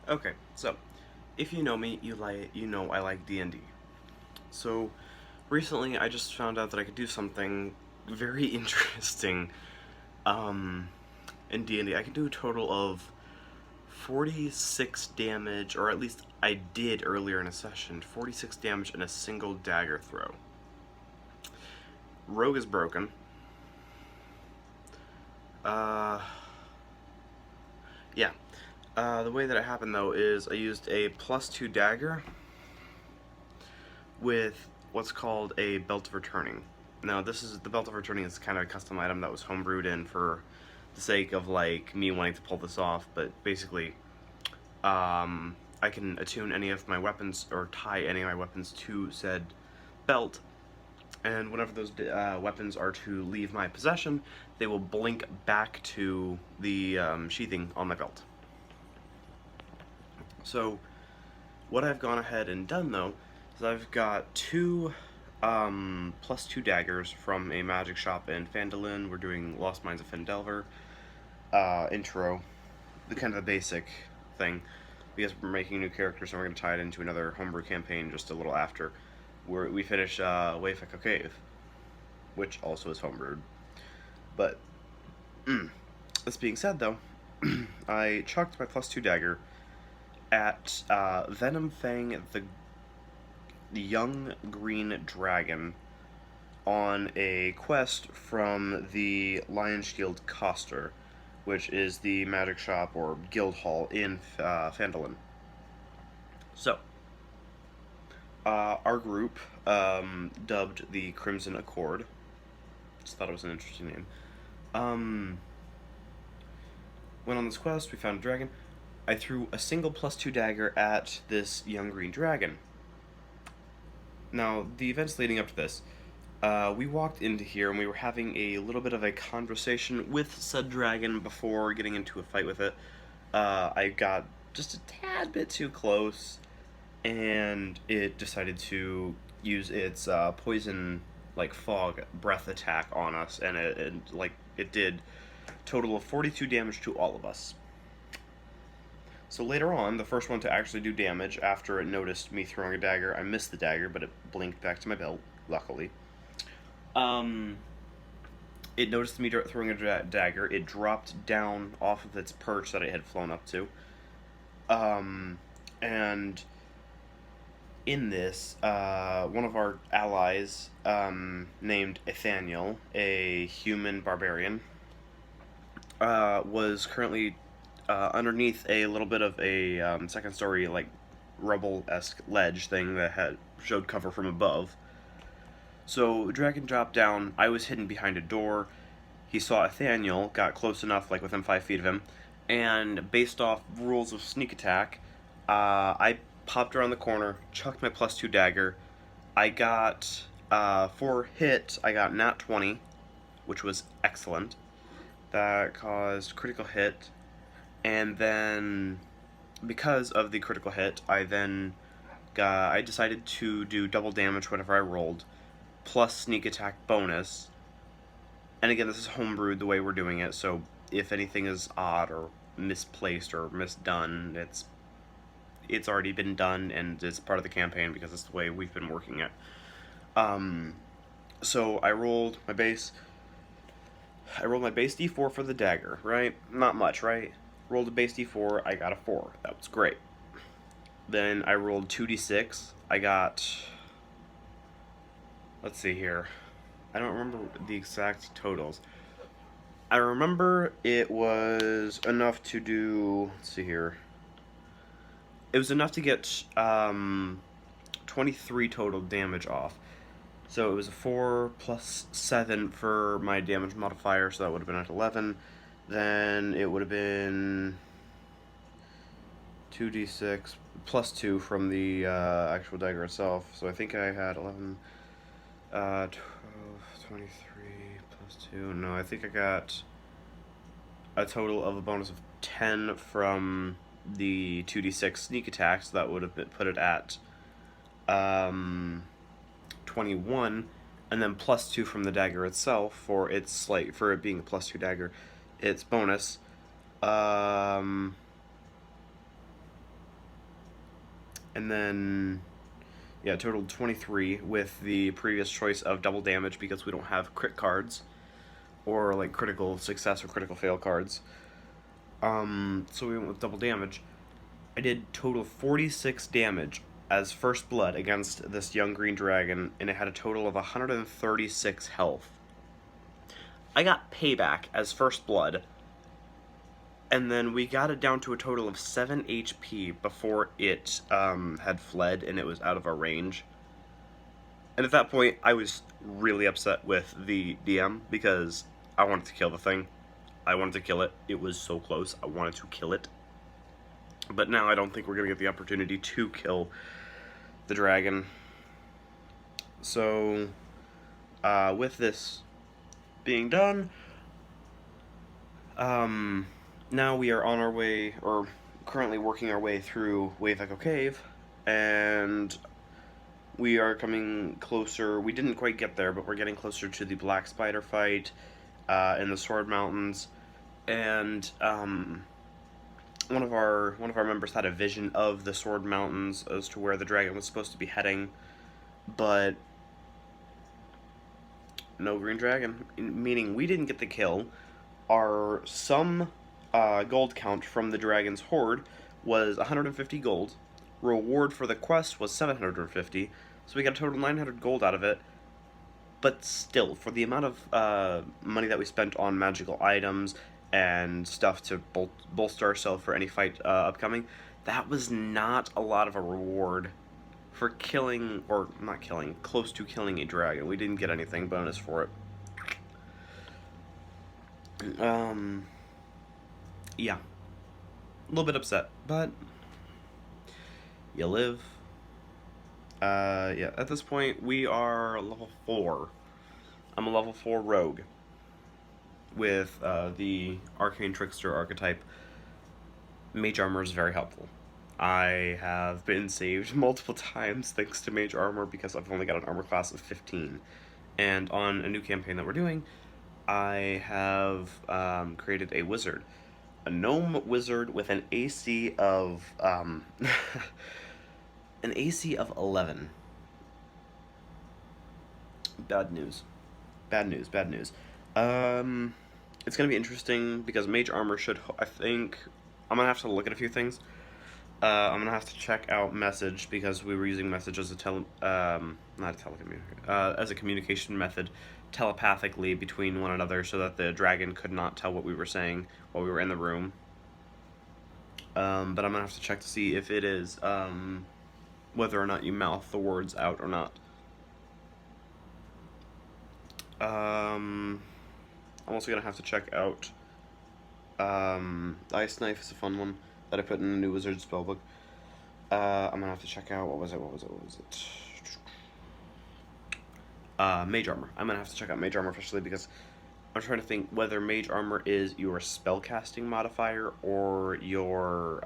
Okay, so if you know me, you know I like D&D. So recently I just found out that I could do something very interesting in D&D. I can do a total of 46 damage, or at least I did earlier in a session, 46 damage in a single dagger throw. Rogue is broken. Uh, yeah. The way that it happened though is I used a +2 dagger with what's called a Belt of Returning. Now, the Belt of Returning is kind of a custom item that was homebrewed in for the sake of like me wanting to pull this off. But basically, I can attune any of my weapons or tie any of my weapons to said belt, and whenever those weapons are to leave my possession, they will blink back to the sheathing on my belt. So, what I've gone ahead and done though is I've got two +2 daggers from a magic shop in Phandalin. We're doing Lost Mines of Phandelver intro, the kind of the basic thing, because we're making new characters and we're going to tie it into another homebrew campaign just a little after, where we finish Wayfecker Cave, which also is homebrewed. But this being said, though, I chucked my +2 dagger at Venom Fang, the young green dragon, on a quest from the Lion Shield Coster, which is the magic shop or guild hall in Phandalin. So, our group, dubbed the Crimson Accord, just thought it was an interesting name, went on this quest. We found a dragon. I threw a single +2 dagger at this young green dragon. Now, the events leading up to this, we walked into here and we were having a little bit of a conversation with said dragon before getting into a fight with it. I got just a tad bit too close, and it decided to use its poison, like fog breath attack on us, and it did total of 42 damage to all of us. So later on, the first one to actually do damage after it noticed me throwing a dagger, I missed the dagger, but it blinked back to my belt, luckily. It noticed me throwing a dagger. It dropped down off of its perch that it had flown up to. And in this, one of our allies, named Ethaniel, a human barbarian, was currently underneath a little bit of a second story, like, rubble-esque ledge thing that showed cover from above. So, dragon dropped down. I was hidden behind a door. He saw Ethaniel, got close enough, like within 5 feet of him, and based off rules of sneak attack, I popped around the corner, chucked my +2 dagger. I got, for hit, I got nat 20, which was excellent. That caused critical hit, and then because of the critical hit, I decided to do double damage whenever I rolled, plus sneak attack bonus. And again, this is homebrewed the way we're doing it, so if anything is odd or misplaced or misdone, it's already been done and it's part of the campaign because it's the way we've been working it. So I rolled my base d4 for the dagger, right? Not much, right? Rolled a base d4, I got a 4. That was great. Then I rolled 2d6. I got, let's see here, I don't remember the exact totals. I remember it was enough to do, let's see here, it was enough to get 23 total damage off. So it was a 4 plus 7 for my damage modifier, so that would have been at 11. Then it would have been 2d6 plus 2 from the actual dagger itself. So I think I had 11, 12, 23 plus 2. No, I think I got a total of a bonus of 10 from the 2d6 sneak attack, so that would have put it at 21, and then plus 2 from the dagger itself for it being a +2 dagger, its bonus. and then yeah, totaled 23 with the previous choice of double damage because we don't have crit cards or like critical success or critical fail cards. So we went with double damage. I did total 46 damage as first blood against this young green dragon, and it had a total of 136 health. I got payback as first blood, and then we got it down to a total of 7 HP before it had fled and it was out of our range. And at that point, I was really upset with the DM because I wanted to kill the thing. I wanted to kill it. It was so close. I wanted to kill it. But now I don't think we're going to get the opportunity to kill the dragon. So, with this being done, now we are on our way, or currently working our way through Wave Echo Cave, and we are coming closer. We didn't quite get there, but we're getting closer to the Black Spider fight in the Sword Mountains, and one of our members had a vision of the Sword Mountains as to where the dragon was supposed to be heading, but no green dragon, meaning we didn't get the kill. Our sum gold count from the dragon's horde was 150 gold. Reward for the quest was 750, so we got a total of 900 gold out of it. But still, for the amount of money that we spent on magical items and stuff to bolster ourselves for any fight upcoming, that was not a lot of a reward for killing, or not killing, close to killing a dragon. We didn't get anything bonus for it. Yeah. A little bit upset, but you live. Yeah, at this point, we are level 4. I'm a level 4 rogue with the Arcane Trickster archetype. Mage Armor is very helpful. I have been saved multiple times thanks to Mage Armor because I've only got an armor class of 15. And on a new campaign that we're doing, I have created a wizard. A gnome wizard with an AC of an AC of 11. Bad news. Bad news. Bad news. It's gonna be interesting because Mage Armor should. I think I'm gonna have to look at a few things. I'm gonna have to check out Message because we were using Message as a as a communication method telepathically between one another so that the dragon could not tell what we were saying while we were in the room. But I'm gonna have to check to see if it is whether or not you mouth the words out or not. I'm also gonna have to check out Ice Knife is a fun one that I put in the new wizard spellbook. I'm gonna have to check out what was it? Mage Armor. I'm gonna have to check out Mage Armor officially because I'm trying to think whether Mage Armor is your spellcasting modifier or your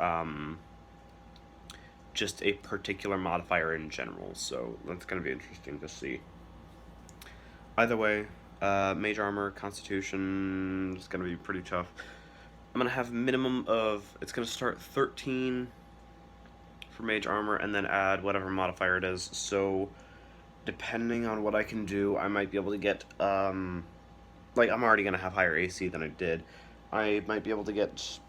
just a particular modifier in general. So that's gonna be interesting to see. Either way, Mage Armor, Constitution is gonna be pretty tough. I'm gonna have minimum of, it's gonna start 13 for Mage Armor and then add whatever modifier it is. So depending on what I can do, I might be able to get like I'm already gonna have higher AC than I did. I might be able to get,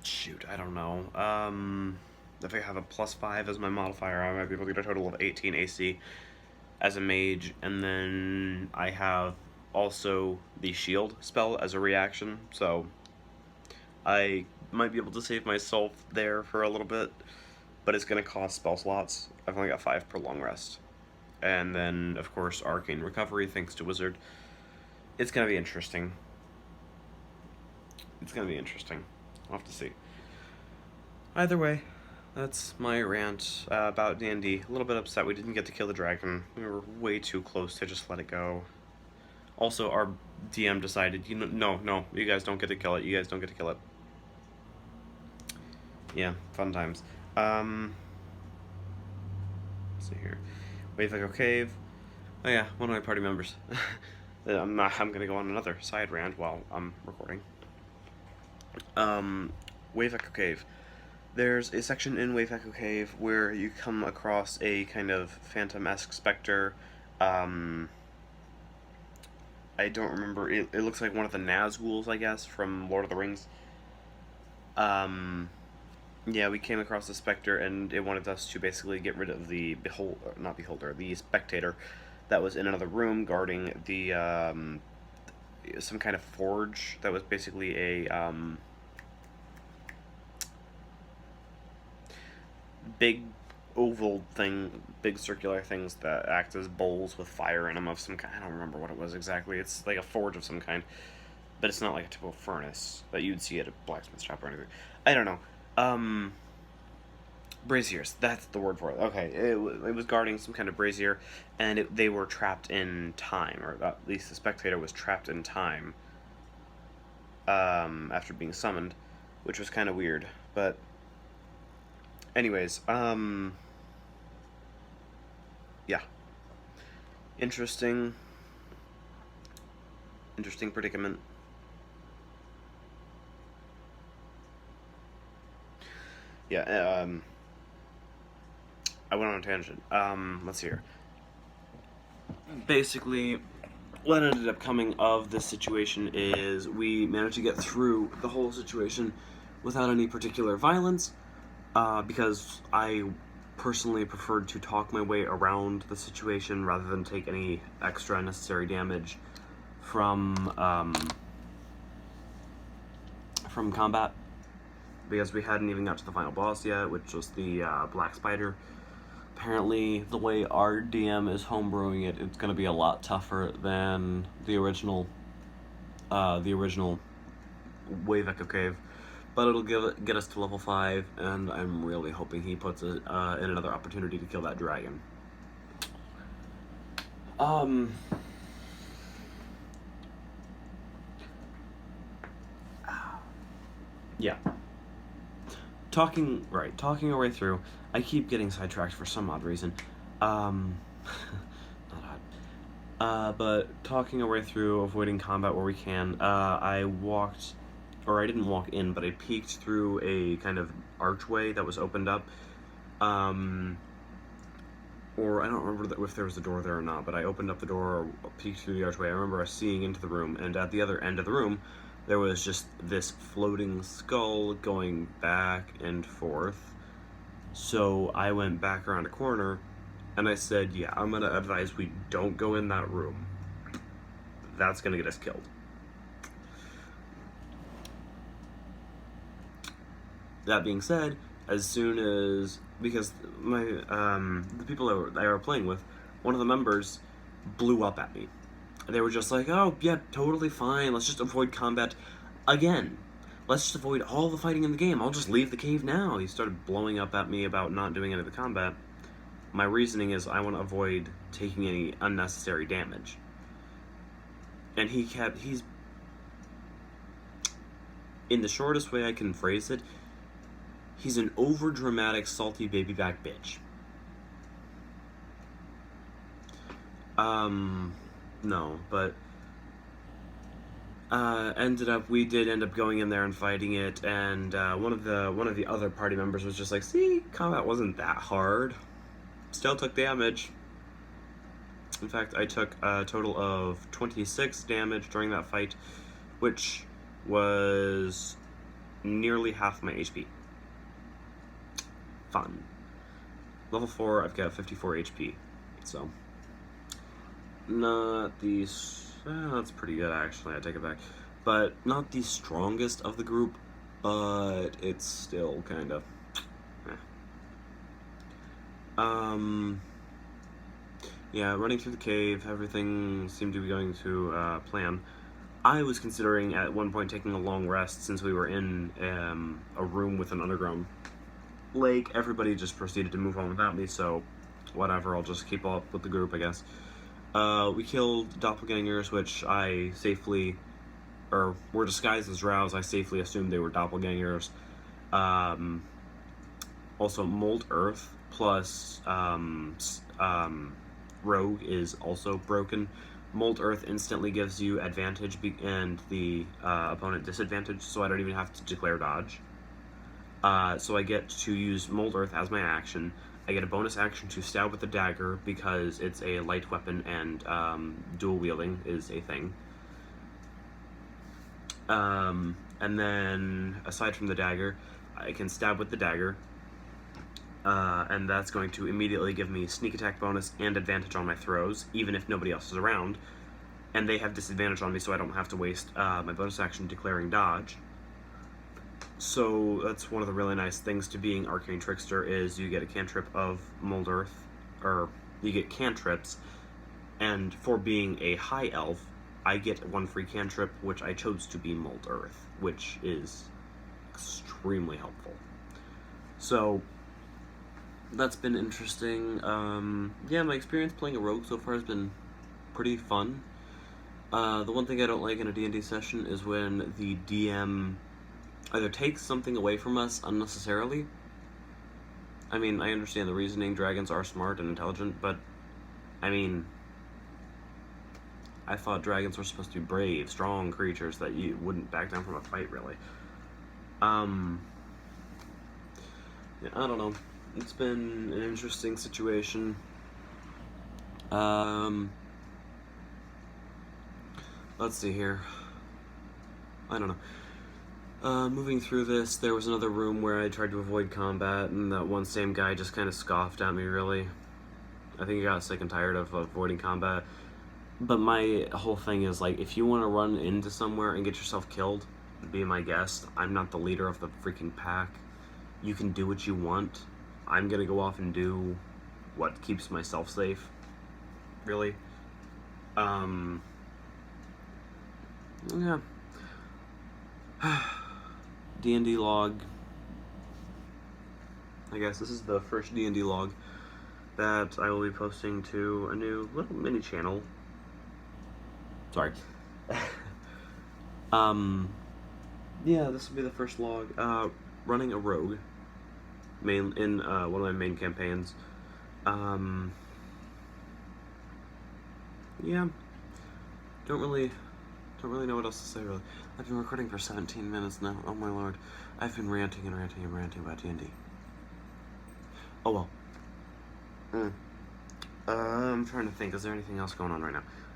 shoot, I don't know. If I have a +5 as my modifier, I might be able to get a total of 18 AC as a mage, and then I have also the shield spell as a reaction, so I might be able to save myself there for a little bit, but it's going to cost spell slots. I've only got 5 per long rest. And then, of course, Arcane Recovery, thanks to Wizard. It's going to be interesting. It's going to be interesting. I'll have to see. Either way, that's my rant about D&D. A little bit upset we didn't get to kill the dragon. We were way too close to just let it go. Also, our DM decided, no, you guys don't get to kill it. You guys don't get to kill it. Yeah, fun times. Let's see here. Wave Echo Cave. Oh yeah, one of my party members. I'm gonna go on another side rant while I'm recording. Wave Echo Cave. There's a section in Wave Echo Cave where you come across a kind of phantom-esque specter. Um, I don't remember. It looks like one of the Nazguls, I guess, from Lord of the Rings. Um, yeah, we came across the specter, and it wanted us to basically get rid of the not beholder, the spectator that was in another room guarding the some kind of forge that was basically a big oval thing, big circular things that act as bowls with fire in them of some kind. I don't remember what it was exactly. It's like a forge of some kind, but it's not like a typical furnace that you'd see at a blacksmith shop or anything. I don't know. Braziers. That's the word for it. Okay, it was guarding some kind of brazier, and they were trapped in time, or at least the spectator was trapped in time after being summoned, which was kind of weird. But anyways, yeah, interesting predicament. Yeah, I went on a tangent. Let's see here. Basically, what ended up coming of this situation is we managed to get through the whole situation without any particular violence, because I personally preferred to talk my way around the situation rather than take any extra unnecessary damage from combat, because we hadn't even got to the final boss yet, which was the Black Spider. Apparently, the way our DM is homebrewing it, it's going to be a lot tougher than the original Wave Echo Cave, but it'll get us to level 5, and I'm really hoping he puts in another opportunity to kill that dragon. Yeah. Talking our way through, I keep getting sidetracked for some odd reason. Not odd. But talking our way through, avoiding combat where we can, I didn't walk in, but I peeked through a kind of archway that was opened up. Or I don't remember if there was a door there or not, but I opened up the door or peeked through the archway. I remember us seeing into the room, and at the other end of the room, there was just this floating skull going back and forth. So I went back around a corner, and I said, yeah, I'm going to advise we don't go in that room. That's going to get us killed. That being said, as soon as, because my the people that I were playing with, one of the members blew up at me. They were just like, oh, yeah, totally fine, let's just avoid combat again. Let's just avoid all the fighting in the game. I'll just leave the cave now. He started blowing up at me about not doing any of the combat. My reasoning is I want to avoid taking any unnecessary damage. And he's... In the shortest way I can phrase it, he's an over-dramatic, salty baby-back bitch. No, but... we did end up going in there and fighting it, and one of the other party members was just like, see, combat wasn't that hard. Still took damage. In fact, I took a total of 26 damage during that fight, which was nearly half my HP. Fun. Level 4, I've got 54 HP, so... Not the... that's pretty good, actually, I take it back. But not the strongest of the group, but it's still kind of... Yeah, running through the cave, everything seemed to be going to plan. I was considering at one point taking a long rest since we were in a room with an underground lake. Everybody just proceeded to move on without me, so whatever, I'll just keep up with the group, I guess. We killed doppelgangers, which I safely, or were disguised as drows. I safely assumed they were doppelgangers. Also, Mold Earth plus Rogue is also broken. Mold Earth instantly gives you advantage and the opponent disadvantage, so I don't even have to declare dodge. So I get to use Mold Earth as my action. I get a bonus action to stab with the dagger because it's a light weapon and dual wielding is a thing. And then, aside from the dagger, I can stab with the dagger, and that's going to immediately give me sneak attack bonus and advantage on my throws, even if nobody else is around. And they have disadvantage on me, so I don't have to waste my bonus action declaring dodge. So that's one of the really nice things to being Arcane Trickster is you get a cantrip of Mold Earth, or you get cantrips, and for being a high elf, I get one free cantrip, which I chose to be Mold Earth, which is extremely helpful. So that's been interesting. Yeah, my experience playing a rogue so far has been pretty fun. The one thing I don't like in a D&D session is when the DM either takes something away from us unnecessarily. I mean, I understand the reasoning. Dragons are smart and intelligent, but I mean, I thought dragons were supposed to be brave, strong creatures that you wouldn't back down from a fight, really. Yeah, I don't know. It's been an interesting situation. Let's see here. I don't know. Moving through this, there was another room where I tried to avoid combat, and that one same guy just kind of scoffed at me, really. I think he got sick and tired of avoiding combat. But my whole thing is, like, if you want to run into somewhere and get yourself killed, be my guest. I'm not the leader of the freaking pack. You can do what you want. I'm gonna go off and do what keeps myself safe. Really. Yeah. D&D log. I guess this is the first D&D log that I will be posting to a new little mini channel. Sorry. Yeah, this will be the first log. Running a rogue. In one of my main campaigns. Yeah. Don't really know what else to say, really. I've been recording for 17 minutes now. Oh my lord. I've been ranting and ranting and ranting about D&D. Oh well. I'm trying to think. Is there anything else going on right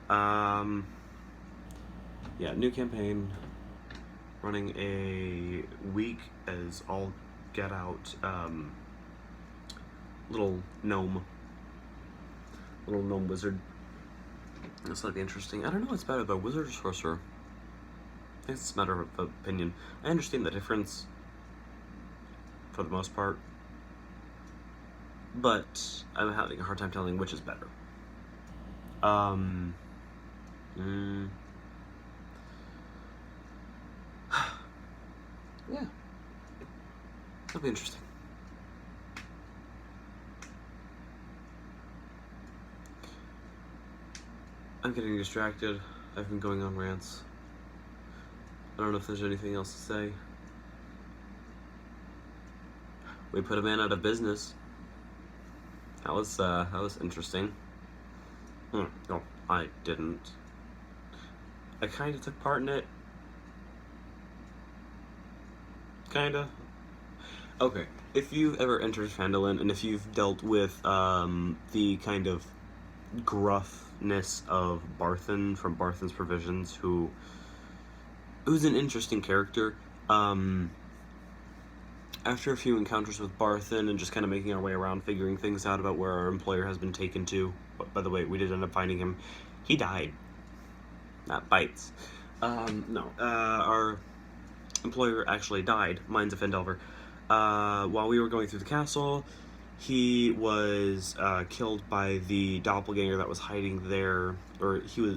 now? Yeah, new campaign. Running a week as all get out. Little gnome wizard. This might be interesting. I don't know what's better though, wizard or sorcerer. I think it's a matter of opinion. I understand the difference for the most part, but I'm having a hard time telling which is better. Yeah, that'll be interesting. I'm getting distracted. I've been going on rants. I don't know if there's anything else to say. We put a man out of business. That was interesting. No, I didn't. I kind of took part in it. Kinda. Okay, if you've ever entered Phandalin, and if you've dealt with the kind of gruffness of Barthen from Barthen's Provisions, who's an interesting character. After a few encounters with Barthen and just kind of making our way around, figuring things out about where our employer has been taken to. By the way, we did end up finding him. He died. Not bites. Our employer actually died, Mines of Phandelver. While we were going through the castle, he was killed by the doppelganger that was hiding there, or he was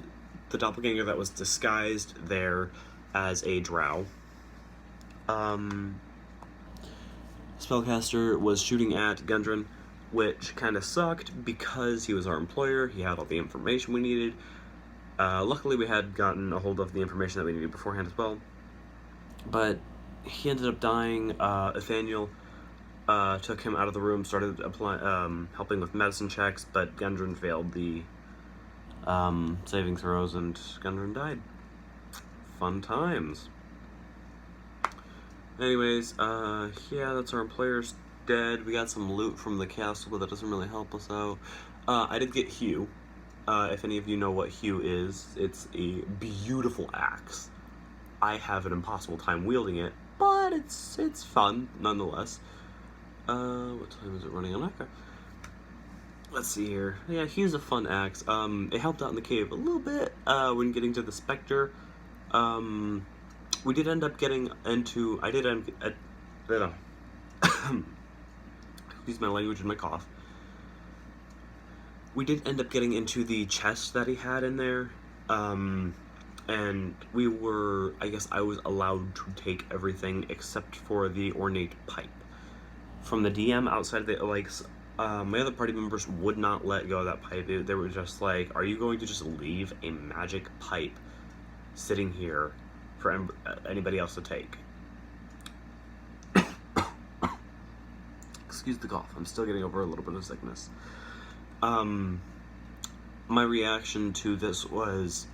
the doppelganger that was disguised there as a drow. Spellcaster was shooting at Gundren, which kind of sucked because he was our employer. He had all the information we needed. Luckily, we had gotten a hold of the information that we needed beforehand as well. But he ended up dying. Nathaniel took him out of the room, started helping with medicine checks, but Gundren failed the saving throws, and Gundren died. Fun times. Anyways, yeah, that's our player's dead. We got some loot from the castle, but that doesn't really help us out. I did get Hugh. If any of you know what Hugh is, it's a beautiful axe. I have an impossible time wielding it, but it's fun nonetheless. What time is it running on? Okay. Let's see here. Yeah, Hugh's a fun axe. It helped out in the cave a little bit, when getting to the Spectre. We did end up getting into. I did end. Excuse my language and my cough. We did end up getting into the chest that he had in there. And we were. I guess I was allowed to take everything except for the ornate pipe. From the DM outside the lakes, my other party members would not let go of that pipe. They were just like, "Are you going to just leave a magic pipe sitting here for anybody else to take?" Excuse the cough. I'm still getting over a little bit of sickness. My reaction to this was,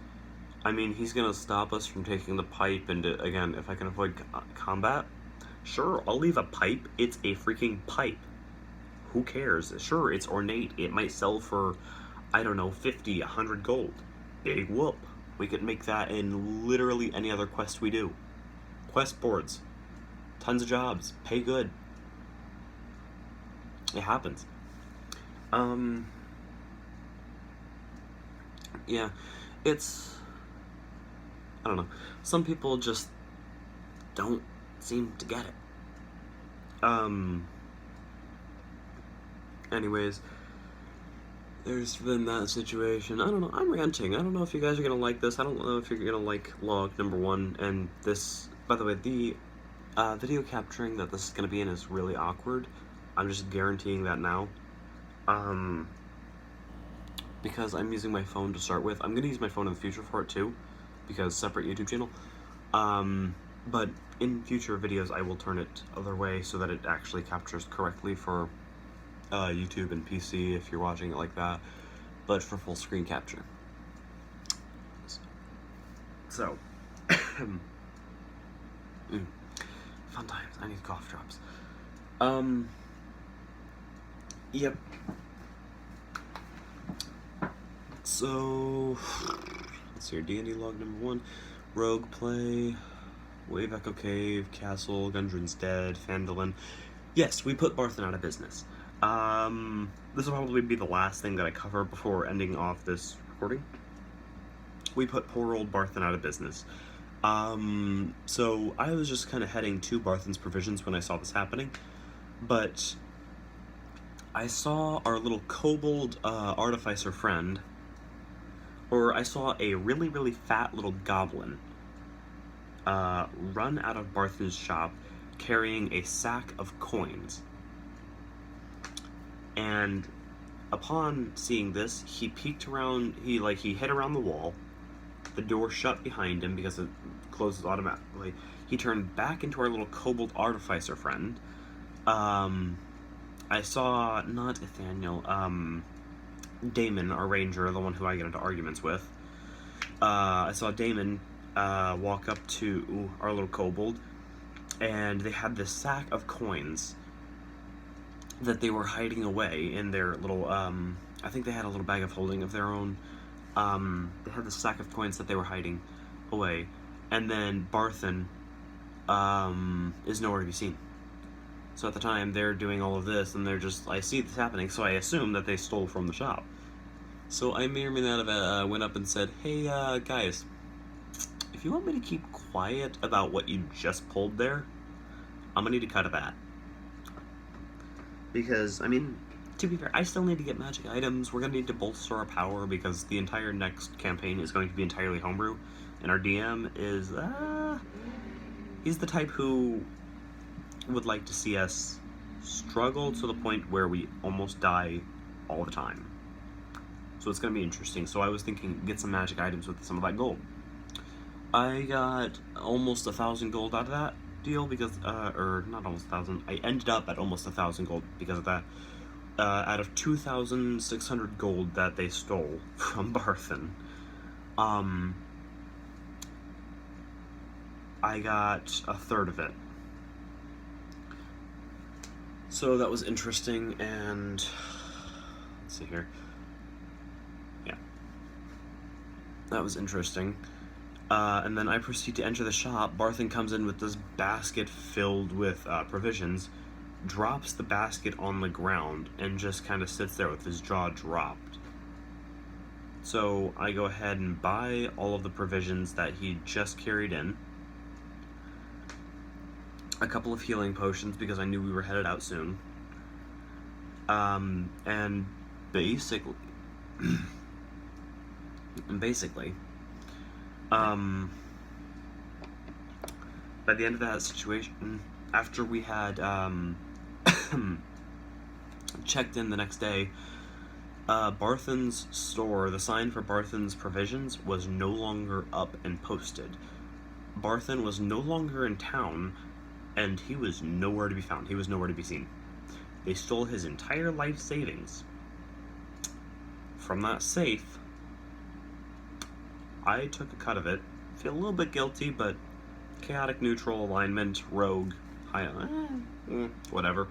I mean, he's gonna stop us from taking the pipe, and again, if I can avoid combat, sure, I'll leave a pipe. It's a freaking pipe. Who cares? Sure, it's ornate. It might sell for, I don't know, 50, 100 gold. Big whoop. We could make that in literally any other quest we do. Quest boards. Tons of jobs. Pay good. It happens. Yeah, it's, I don't know. Some people just don't seem to get it. Anyways, there's been that situation. I don't know. I'm ranting. I don't know if you guys are gonna like this. I don't know if you're gonna like log number 1. And this, by the way, the video capturing that this is gonna be in is really awkward. I'm just guaranteeing that now. Because I'm using my phone to start with. I'm gonna use my phone in the future for it too, because separate YouTube channel. But in future videos, I will turn it other way so that it actually captures correctly for YouTube and PC if you're watching it like that, but for full screen capture. So, fun times. I need cough drops. Yep. So, let's see here. D&D log number 1. Rogue play. Wave Echo Cave. Castle. Gundren's dead. Phandalin. Yes, we put Barthen out of business. This will probably be the last thing that I cover before ending off this recording. We put poor old Barthen out of business. So I was just kind of heading to Barthen's Provisions when I saw this happening, but I saw our little kobold artificer friend, or I saw a really, really fat little goblin run out of Barthen's shop carrying a sack of coins. And upon seeing this, he peeked around, he hid around the wall. The door shut behind him because it closes automatically. He turned back into our little kobold artificer friend. I saw, not Nathaniel, Damon, our ranger, the one who I get into arguments with. I saw Damon walk up to our little kobold, and they had this sack of coins that they were hiding away in their little, I think they had a little bag of holding of their own. They had this sack of coins that they were hiding away, and then Barthen is nowhere to be seen. So at the time, they're doing all of this, and they're just, I see this happening, so I assume that they stole from the shop. So I may or may not have went up and said, "Hey, guys, if you want me to keep quiet about what you just pulled there, I'm gonna need a cut of that." Because, I mean, to be fair, I still need to get magic items. We're gonna need to bolster our power because the entire next campaign is going to be entirely homebrew, and our DM is, he's the type who would like to see us struggle to the point where we almost die all the time. So it's gonna be interesting. So I was thinking, get some magic items with some of that gold. I got almost 1,000 gold out of that deal because, or not almost 1,000. I ended up at almost 1,000 gold because of that. Out of 2,600 gold that they stole from Barthen, I got a third of it. So that was interesting, and let's see here. Yeah, that was interesting. And then I proceed to enter the shop. Barthen comes in with this basket filled with provisions, drops the basket on the ground, and just kind of sits there with his jaw dropped. So I go ahead and buy all of the provisions that he just carried in, a couple of healing potions because I knew we were headed out soon. And basically, by the end of that situation, after we had checked in the next day, Barthen's store, the sign for Barthen's provisions, was no longer up and posted. Barthen was no longer in town, and he was nowhere to be found. He was nowhere to be seen. They stole his entire life savings. From that safe, I took a cut of it. Feel a little bit guilty, but chaotic neutral alignment, rogue, whatever.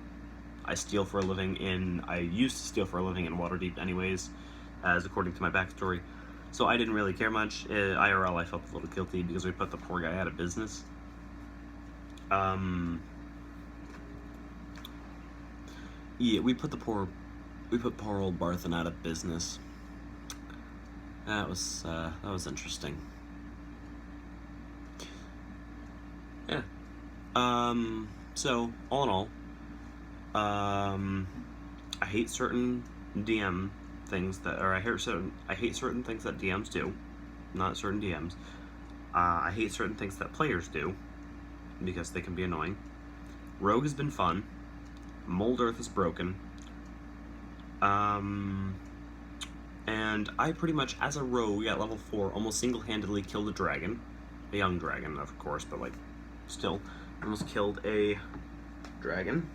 I used to steal for a living in Waterdeep anyways, as according to my backstory. So I didn't really care much. IRL, I felt a little guilty because we put the poor guy out of business. Yeah, we put poor old Barthen out of business. That was interesting. Yeah. So all in all, I hate certain DM things I hate certain things that DMs do, not certain DMs. I hate certain things that players do, because they can be annoying. Rogue has been fun. Mold Earth is broken. And I pretty much, as a rogue at level 4, almost single-handedly killed a dragon. A young dragon, of course, but, like, still. Almost killed a dragon.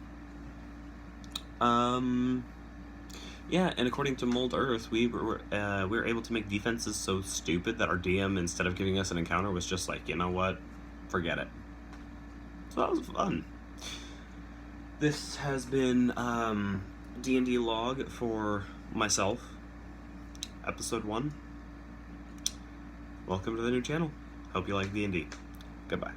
Yeah, and according to Mold Earth, we were able to make defenses so stupid that our DM, instead of giving us an encounter, was just like, you know what? Forget it. So that was fun. This has been D&D log for myself, episode 1. Welcome to the new channel. Hope you like D&D. Goodbye.